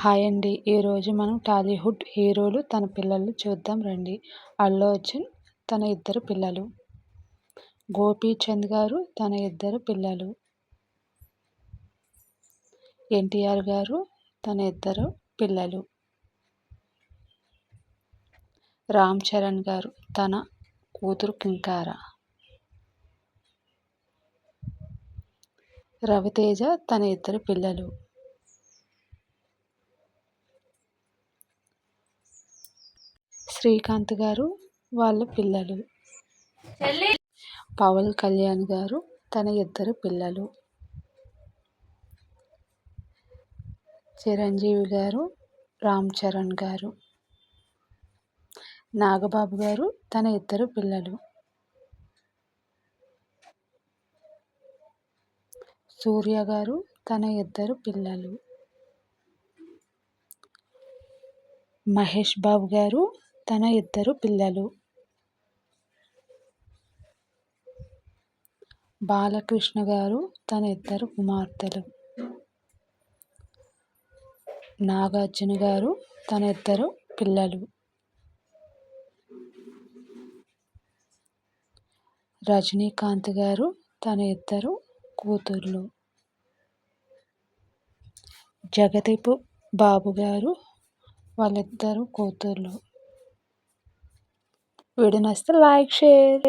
Hi అండి. ఈరోజు మనం టాలీవుడ్ హీరోలు తన పిల్లలు చూద్దాం రండి. అల్లు అర్జున్ తన ఇద్దరు పిల్లలు, గోపీచంద్ గారు తన ఇద్దరు పిల్లలు, ఎన్టీఆర్ గారు తన ఇద్దరు పిల్లలు, రామ్ చరణ్ గారు తన కూతురు కింకార, రవితేజ తన ఇద్దరు పిల్లలు, శ్రీకాంత్ గారు వాళ్ళ పిల్లలు, పవన్ కళ్యాణ్ గారు తన ఇద్దరు పిల్లలు, చిరంజీవి గారు, రామ్ చరణ్ గారు, నాగబాబు గారు తన ఇద్దరు పిల్లలు, సూర్య గారు తన ఇద్దరు పిల్లలు, మహేష్ బాబు గారు తన ఇద్దరు పిల్లలు, బాలకృష్ణ గారు తన ఇద్దరు కుమార్తెలు, నాగార్జున గారు తన ఇద్దరు పిల్లలు, రజనీకాంత్ గారు తన ఇద్దరు కూతుర్లు, జగదీప్ బాబు గారు వాళ్ళిద్దరు కూతుర్లు. వీడియో నచ్చితే లైక్, షేర్.